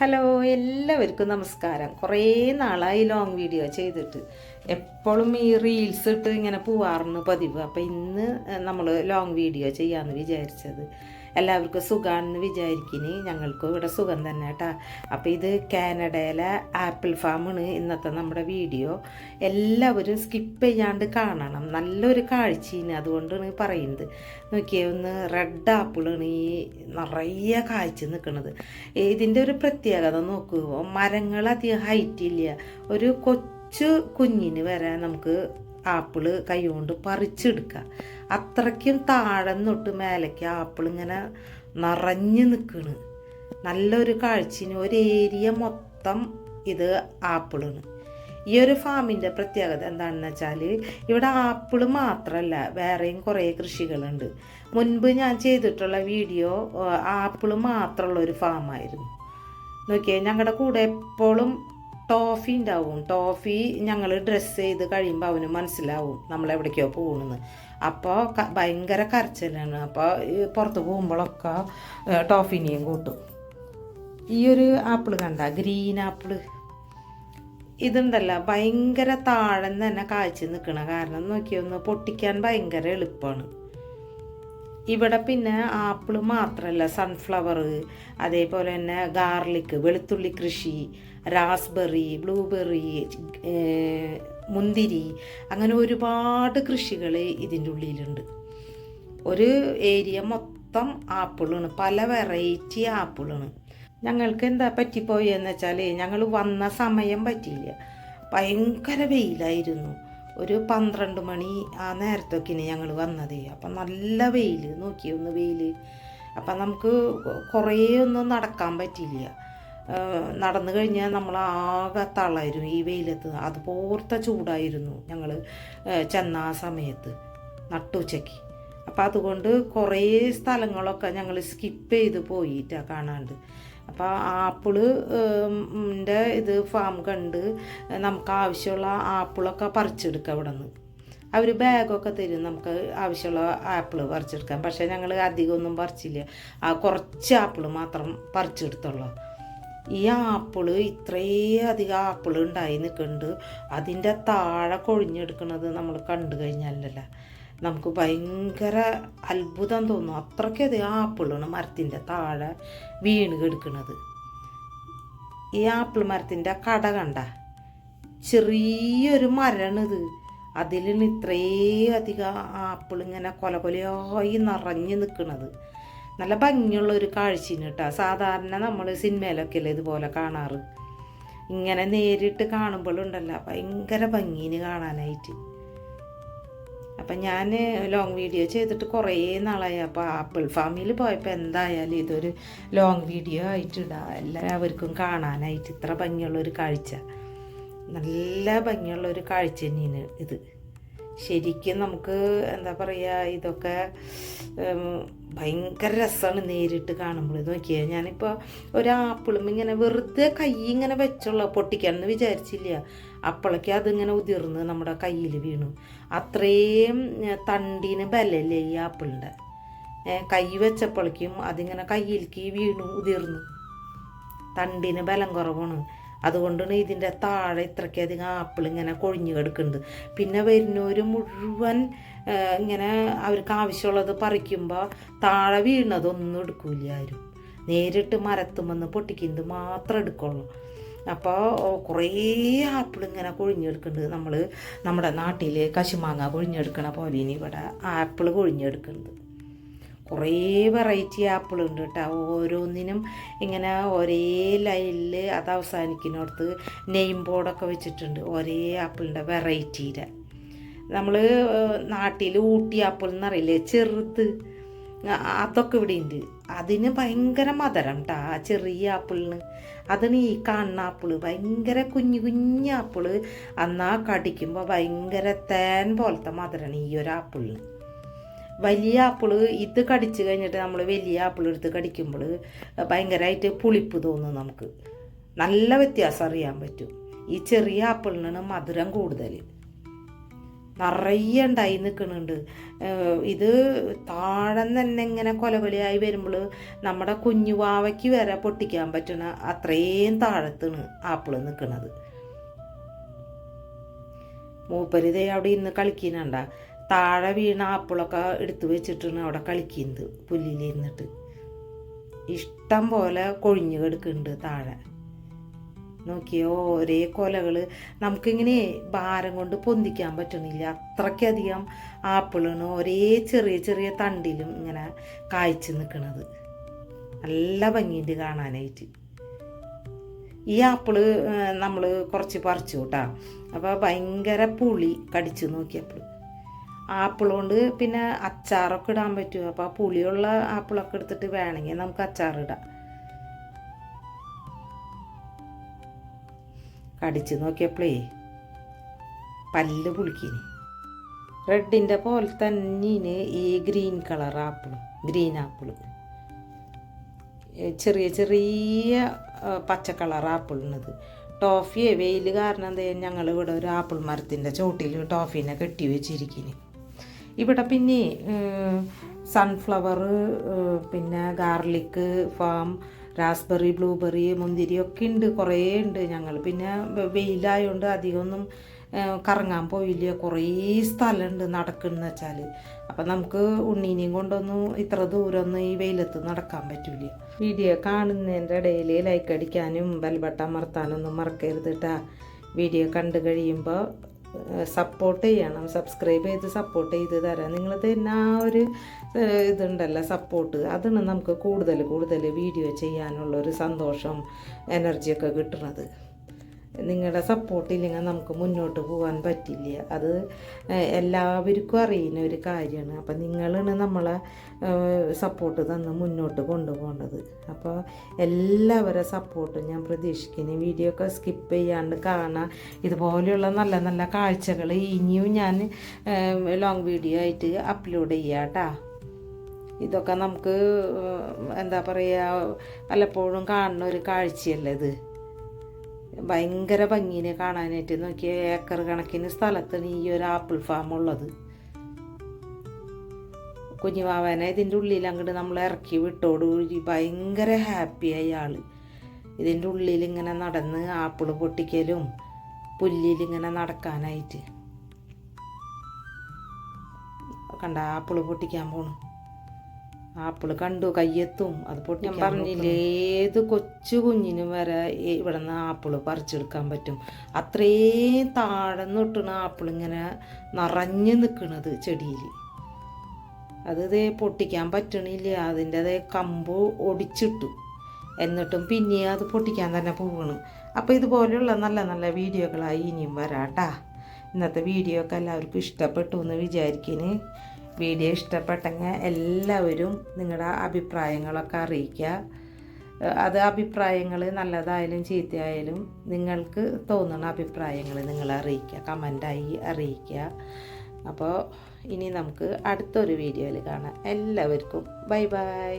Hello, എല്ലാവർക്കും നമസ്കാരം. കുറേ നാളായി ലോങ് വീഡിയോ ചെയ്തിട്ട്. എപ്പോഴും ഈ റീൽസ് ഇട്ട് ഇങ്ങനെ പോവാറുണ്ട് പതിവ്. അപ്പോൾ ഇന്ന് നമ്മൾ ലോങ് വീഡിയോ ചെയ്യാമെന്ന് വിചാരിച്ചത്. എല്ലാവർക്കും സുഖമാണെന്ന് വിചാരിക്കിനി. ഞങ്ങൾക്കും ഇവിടെ സുഖം തന്നെ കേട്ടോ. അപ്പോൾ ഇത് കാനഡയിലെ ആപ്പിൾ ഫാമാണ് ഇന്നത്തെ നമ്മുടെ വീഡിയോ. എല്ലാവരും സ്കിപ്പ് ചെയ്യാണ്ട് കാണണം. നല്ലൊരു കാഴ്ചയാണ്, അതുകൊണ്ടാണ് പറയുന്നത്. നോക്കിയേ, ഒന്ന് റെഡ് ആപ്പിളാണ് ഈ നിറയെ കായ്ച്ച് നിൽക്കുന്നത്. ഇതിൻ്റെ ഒരു പ്രത്യേകത നോക്കൂ, മരങ്ങൾ അധികം ഹൈറ്റ് ഇല്ല. ഒരു കൊച്ചു കുഞ്ഞിന് വരെ നമുക്ക് ആപ്പിള് കൈകൊണ്ട് പറിച്ചെടുക്കുക. അത്രയ്ക്കും താഴെ തൊട്ട് മേലേക്ക് ആപ്പിൾ ഇങ്ങനെ നിറഞ്ഞു നിൽക്കണ്. നല്ലൊരു കാഴ്ചന് ഒരു ഏരിയ മൊത്തം ഇത് ആപ്പിളാണ്. ഈ ഒരു ഫാമിൻ്റെ പ്രത്യേകത എന്താണെന്ന് വെച്ചാൽ ഇവിടെ ആപ്പിൾ മാത്രമല്ല, വേറെയും കുറേ കൃഷികളുണ്ട്. മുൻപ് ഞാൻ ചെയ്തിട്ടുള്ള വീഡിയോ ആപ്പിൾ മാത്രമുള്ള ഒരു ഫാമായിരുന്നു. നോക്കിയേ, ഞങ്ങളുടെ കൂടെ എപ്പോഴും ടോഫി ഉണ്ടാവും. ടോഫി ഞങ്ങൾ ഡ്രസ്സ് ചെയ്ത് കഴിയുമ്പോൾ അവന് മനസ്സിലാവും നമ്മളെവിടേക്കോ പോകണമെന്ന്. അപ്പോൾ ഭയങ്കര കരച്ചിലാണ്. അപ്പോൾ പുറത്ത് പോകുമ്പോഴൊക്കെ ടോഫിനെയും കൂട്ടും. ഈ ഒരു ആപ്പിൾ കണ്ട, ഗ്രീൻ ആപ്പിൾ ഇതുണ്ടല്ല, ഭയങ്കര താഴെ തന്നെ കായ്ച്ച് നിൽക്കണ കാരണം നോക്കിയൊന്ന് പൊട്ടിക്കാൻ ഭയങ്കര എളുപ്പമാണ്. ഇവിടെ പിന്നെ ആപ്പിൾ മാത്രമല്ല, സൺഫ്ലവർ, അതേപോലെ തന്നെ ഗാർലിക്, വെളുത്തുള്ളി കൃഷി, റാസ്ബെറി, ബ്ലൂബെറി, മുന്തിരി, അങ്ങനെ ഒരുപാട് കൃഷികൾ ഇതിൻ്റെ ഉള്ളിലുണ്ട്. ഒരു ഏരിയ മൊത്തം ആപ്പിളാണ്, പല വെറൈറ്റി ആപ്പിളാണ്. ഞങ്ങൾക്ക് എന്താ പറ്റിപ്പോയെന്ന് വെച്ചാൽ ഞങ്ങൾ വന്ന സമയം പറ്റിയില്ല. ഭയങ്കര വെയിലായിരുന്നു. ഒരു 12 മണി ആ നേരത്തൊക്കെയാണ് ഞങ്ങൾ വന്നത്. അപ്പം നല്ല വെയിൽ, നോക്കിയൊന്ന് വെയിൽ. അപ്പം നമുക്ക് കുറേ ഒന്നും നടക്കാൻ പറ്റിയില്ല. നടന്നു കഴിഞ്ഞാൽ നമ്മൾ ആകെ തളരും ഈ വെയിലത്ത്. അതുപോലത്തെ ചൂടായിരുന്നു ഞങ്ങൾ ചെന്ന ആ സമയത്ത് നട്ടുച്ചയ്ക്ക്. അപ്പം അതുകൊണ്ട് കുറേ സ്ഥലങ്ങളൊക്കെ ഞങ്ങൾ സ്കിപ്പ് ചെയ്ത് പോയിട്ടാണ് കാണാണ്ട്. അപ്പോൾ ആപ്പിളിൻ്റെ ഇത് ഫാം കണ്ട് നമുക്ക് ആവശ്യമുള്ള ആപ്പിളൊക്കെ പറിച്ചെടുക്കാം ഇവിടെ നിന്ന്. അവർ ബാഗൊക്കെ തരും നമുക്ക് ആവശ്യമുള്ള ആപ്പിൾ പറിച്ചെടുക്കാം. പക്ഷേ ഞങ്ങൾ അധികമൊന്നും പറിച്ചില്ല, കുറച്ച് ആപ്പിൾ മാത്രം പറിച്ചെടുത്തുള്ളൂ. ഈ ആപ്പിള് ഇത്രയും അധികം ആപ്പിൾ ഉണ്ടായി നിൽക്കുന്നുണ്ട്. അതിൻ്റെ താഴെ കൊഴിഞ്ഞെടുക്കുന്നത് നമ്മൾ കണ്ടു കഴിഞ്ഞാലല്ല നമുക്ക് ഭയങ്കര അത്ഭുതം തോന്നും. അത്രയ്ക്കധികം ആപ്പിളാണ് മരത്തിൻ്റെ താഴെ വീണ് കിടക്കുന്നത്. ഈ ആപ്പിൾ മരത്തിൻ്റെ കട കണ്ട, ചെറിയൊരു മരമാണിത്. അതിലാണ് ഇത്രയും അധികം ആപ്പിൾ ഇങ്ങനെ കൊലകൊലയായി നിറഞ്ഞു നിൽക്കുന്നത്. നല്ല ഭംഗിയുള്ള ഒരു കാഴ്ചയാണ് കേട്ടോ. സാധാരണ നമ്മൾ സിനിമയിലൊക്കെ അല്ലേ ഇതുപോലെ കാണാറ്. ഇങ്ങനെ നേരിട്ട് കാണുമ്പോഴുണ്ടല്ലോ ഭയങ്കര ഭംഗിന് കാണാനായിട്ട്. അപ്പം ഞാൻ ലോങ് വീഡിയോ ചെയ്തിട്ട് കുറേ നാളായി. അപ്പോൾ ആപ്പിൾ ഫാമിൽ പോയപ്പോൾ എന്തായാലും ഇതൊരു ലോങ് വീഡിയോ ആയിട്ടിടാം, എല്ലാവർക്കും കാണാനായിട്ട്. ഇത്ര ഭംഗിയുള്ളൊരു കാഴ്ച, നല്ല ഭംഗിയുള്ളൊരു കാഴ്ച തന്നെയാണ് ഇത്. ശരിക്കും നമുക്ക് എന്താ പറയുക, ഇതൊക്കെ ഭയങ്കര രസമാണ് നേരിട്ട് കാണുമ്പോൾ. ഇത് നോക്കിയാൽ ഞാനിപ്പോൾ ഒരു ആപ്പിളും ഇങ്ങനെ വെറുതെ കൈ ഇങ്ങനെ വെച്ചുള്ള പൊട്ടിക്കാമെന്ന് വിചാരിച്ചില്ല. അപ്പോഴേക്കും അതിങ്ങനെ ഉതിർന്ന് നമ്മുടെ കയ്യിൽ വീണു. അത്രയും തണ്ടിന് ബലല്ലേ ഈ ആപ്പിളിൻ്റെ. കൈ വെച്ചപ്പോഴേക്കും അതിങ്ങനെ കയ്യിലേക്ക് വീണു, ഉതിർന്നു. തണ്ടിന് ബലം കുറവാണ്. അതുകൊണ്ടാണ് ഇതിൻ്റെ താഴെ ഇത്രയ്ക്കധികം ആപ്പിൾ ഇങ്ങനെ കൊഴിഞ്ഞു കിടക്കുന്നത്. പിന്നെ വരുന്നവർ മുഴുവൻ ഇങ്ങനെ അവർക്ക് ആവശ്യമുള്ളത് പറിക്കുമ്പോൾ താഴെ വീണതൊന്നും എടുക്കില്ല ആരും. നേരിട്ട് മരത്തുമെന്ന് പൊട്ടിക്കുന്നത് മാത്രം എടുക്കുള്ളൂ. അപ്പോൾ കുറേ ആപ്പിൾ ഇങ്ങനെ കൊഴിഞ്ഞെടുക്കുന്നുണ്ട്. നമ്മുടെ നാട്ടിൽ കശുമാങ്ങ കൊഴിഞ്ഞെടുക്കണ പോലെ ഇനി ഇവിടെ ആപ്പിൾ കൊഴിഞ്ഞെടുക്കുന്നുണ്ട്. കുറേ വെറൈറ്റി ആപ്പിളുണ്ട് കേട്ടോ. ഓരോന്നിനും ഇങ്ങനെ ഒരേ ലൈനിൽ അത് അവസാനിക്കുന്നിടത്ത് നെയിം ബോർഡൊക്കെ വെച്ചിട്ടുണ്ട്, ഒരേ ആപ്പിളിൻ്റെ വെറൈറ്റിയുടെ. നമ്മൾ നാട്ടിൽ ഊട്ടി ആപ്പിൾ എന്നറിയില്ലേ, ചെറുത്, അതൊക്കെ ഇവിടെ ഉണ്ട്. അതിന് ഭയങ്കര മധുരം കേട്ടോ ആ ചെറിയ ആപ്പിളിന്. അതിന് ഈ കാണുന്ന ആപ്പിള് ഭയങ്കര കുഞ്ഞു കുഞ്ഞു ആപ്പിള്. എന്നാൽ കടിക്കുമ്പോൾ ഭയങ്കര തേൻ പോലത്തെ മധുരമാണ് ഈ ഒരു ആപ്പിളിന്. വലിയ ആപ്പിൾ ഇത് കടിച്ച് കഴിഞ്ഞിട്ട് നമ്മൾ വലിയ ആപ്പിൾ എടുത്ത് കടിക്കുമ്പോൾ ഭയങ്കരമായിട്ട് പുളിപ്പ് തോന്നും നമുക്ക്. നല്ല വ്യത്യാസം അറിയാൻ പറ്റും. ഈ ചെറിയ ആപ്പിളിനാണ് മധുരം കൂടുതൽ. നിറയെ ഉണ്ടായി നിൽക്കുന്നുണ്ട്. ഇത് താഴെ തന്നെ ഇങ്ങനെ കൊലകൊലയായി വരുമ്പോൾ നമ്മുടെ കുഞ്ഞു വാവയ്ക്ക് വരെ പൊട്ടിക്കാൻ പറ്റണ അത്രയും താഴത്താണ് ആപ്പിൾ നിൽക്കുന്നത്. മൂപ്പരിതേ അവിടെ ഇന്ന് കളിക്കുന്നുണ്ട. താഴെ വീണ ആപ്പിളൊക്കെ എടുത്തു വെച്ചിട്ടാണ് അവിടെ കളിക്കുന്നത്. പുല്ലിലിരുന്നിട്ട് ഇഷ്ടം പോലെ കൊഴിഞ്ഞു കിടക്കുന്നുണ്ട് താഴെ. നോക്കിയോ ഒരേ കൊലകൾ. നമുക്കിങ്ങനെ ഭാരം കൊണ്ട് പൊന്തിക്കാൻ പറ്റണില്ല, അത്രയ്ക്കധികം ആപ്പിളാണ് ഒരേ ചെറിയ ചെറിയ തണ്ടിലും ഇങ്ങനെ കായ്ച്ച് നിൽക്കണത്. നല്ല ഭംഗിയുണ്ട് കാണാനായിട്ട്. ഈ ആപ്പിള് നമ്മൾ കുറച്ച് പറിച്ചു കൂട്ടാ. അപ്പോൾ ഭയങ്കര പുളി കടിച്ചു നോക്കിയപ്പോൾ. ആപ്പിൾ കൊണ്ട് പിന്നെ അച്ചാറൊക്കെ ഇടാൻ പറ്റും. അപ്പോൾ ആ പുളിയുള്ള ആപ്പിളൊക്കെ എടുത്തിട്ട് വേണമെങ്കിൽ നമുക്ക് അച്ചാറിടാം. കടിച്ചു നോക്കിയപ്പോഴേ പല്ല് പുളിക്കിന്. റെഡിൻ്റെ പോലെ തന്നെ ഈ ഗ്രീൻ കളർ ആപ്പിളും, ഗ്രീൻ ആപ്പിൾ, ചെറിയ ചെറിയ പച്ച കളർ ആപ്പിളിനത് ടോഫിയെ വെയിൽ കാരണം എന്താ ഞങ്ങളിവിടെ ഒരു ആപ്പിൾ മരത്തിൻ്റെ ചോട്ടിൽ ടോഫീനെ കെട്ടി വെച്ചിരിക്കുന്നു. ഇവിടെ പിന്നെ സൺഫ്ലവർ, പിന്നെ ഗാർലിക് ഫാം, റാസ്ബെറി, ബ്ലൂബെറി, മുന്തിരി ഒക്കെ ഉണ്ട്, കുറേ ഉണ്ട്. ഞങ്ങൾ പിന്നെ വെയിലായതുകൊണ്ട് അധികമൊന്നും കറങ്ങാൻ പോയില്ല. കുറേ സ്ഥലമുണ്ട് നടക്കുന്ന വെച്ചാൽ. അപ്പം നമുക്ക് ഉണ്ണീനെയും കൊണ്ടൊന്നും ഇത്ര ദൂരമൊന്നും ഈ വെയിലത്ത് നടക്കാൻ പറ്റില്ല. വീഡിയോ കാണുന്നതിൻ്റെ ഇടയിൽ ലൈക്ക് അടിക്കാനും ബെൽ ബട്ടൺ അമർത്താനൊന്നും മറക്കരുത് കേട്ടോ. വീഡിയോ കണ്ടു കഴിയുമ്പോൾ സപ്പോർട്ട് ചെയ്യണം, സബ്സ്ക്രൈബ് ചെയ്ത് സപ്പോർട്ട് ചെയ്ത് തരാം. നിങ്ങൾ തന്നെ ആ ഒരു ഇതുണ്ടല്ലോ സപ്പോർട്ട്, അതാണ് നമുക്ക് കൂടുതൽ കൂടുതൽ വീഡിയോ ചെയ്യാനുള്ളൊരു സന്തോഷം, എനർജിയൊക്കെ കിട്ടുന്നത്. നിങ്ങളുടെ സപ്പോർട്ടില്ലെങ്കിൽ നമുക്ക് മുന്നോട്ട് പോകാൻ പറ്റില്ല. അത് എല്ലാവർക്കും അറിയുന്ന ഒരു കാര്യമാണ്. അപ്പം നിങ്ങളാണ് നമ്മളെ സപ്പോർട്ട് തന്ന് മുന്നോട്ട് കൊണ്ടുപോകേണ്ടത്. അപ്പോൾ എല്ലാവരുടെ സപ്പോർട്ടും ഞാൻ പ്രതീക്ഷിക്കുന്നു. വീഡിയോ ഒക്കെ സ്കിപ്പ് ചെയ്യാണ്ട് കാണാം. ഇതുപോലെയുള്ള നല്ല നല്ല കാഴ്ചകൾ ഇനിയും ഞാൻ ലോങ് വീഡിയോ ആയിട്ട് അപ്ലോഡ് ചെയ്യാം കേട്ടോ. ഇതൊക്കെ നമുക്ക് എന്താ പറയുക, പലപ്പോഴും കാണുന്ന ഒരു കാഴ്ചയല്ലേ ഇത്. ഭയങ്കര ഭംഗിനെ കാണാനായിട്ട്. നോക്കിയ ഏക്കർ കണക്കിന് സ്ഥലത്താണ് ഈ ഒരു ആപ്പിൾ ഫാം ഉള്ളത്. കുഞ്ഞുമാവനെ ഇതിൻ്റെ ഉള്ളിൽ അങ്ങോട്ട് നമ്മൾ ഇറക്കി വിട്ടോടുകൂടി ഭയങ്കര ഹാപ്പിയായി ആൾ. ഇതിൻ്റെ ഉള്ളിൽ ഇങ്ങനെ നടന്ന് ആപ്പിൾ പൊട്ടിക്കലും പുല്ലിലിങ്ങനെ നടക്കാനായിട്ട്. കണ്ട ആപ്പിൾ പൊട്ടിക്കാൻ പോണു. ആപ്പിൾ കണ്ടു കയ്യെത്തും, അത് പൊട്ടി. ഞാൻ പറഞ്ഞില്ലേ ഏത് കൊച്ചു കുഞ്ഞിനും വരെ ഇവിടെ നിന്ന് ആപ്പിൾ പറിച്ചെടുക്കാൻ പറ്റും. അത്രയും താഴെ നിട്ടണ ആപ്പിൾ ഇങ്ങനെ നിറഞ്ഞു നിൽക്കണത് ചെടിയിൽ. അത് ഇതേ പൊട്ടിക്കാൻ പറ്റണില്ല. അതിൻ്റെ അതേ കമ്പ് ഒടിച്ചിട്ടു, എന്നിട്ടും പിന്നെ അത് പൊട്ടിക്കാൻ തന്നെ പോകണം. അപ്പോൾ ഇതുപോലെയുള്ള നല്ല നല്ല വീഡിയോകളായി ഇനിയും വരാട്ടാ. ഇന്നത്തെ വീഡിയോ ഒക്കെ എല്ലാവർക്കും ഇഷ്ടപ്പെട്ടു എന്ന് വിചാരിക്കുന്നു. വീഡിയോ ഇഷ്ടപ്പെട്ടെങ്കിൽ എല്ലാവരും നിങ്ങളുടെ അഭിപ്രായങ്ങളൊക്കെ അറിയിക്കുക. അത് അഭിപ്രായങ്ങൾ നല്ലതായാലും ചീത്തയായാലും നിങ്ങൾക്ക് തോന്നുന്ന അഭിപ്രായങ്ങൾ നിങ്ങൾ അറിയിക്കുക, കമൻ്റായി അറിയിക്കുക. അപ്പോൾ ഇനി നമുക്ക് അടുത്തൊരു വീഡിയോയിൽ കാണാം. എല്ലാവർക്കും ബൈ ബൈ.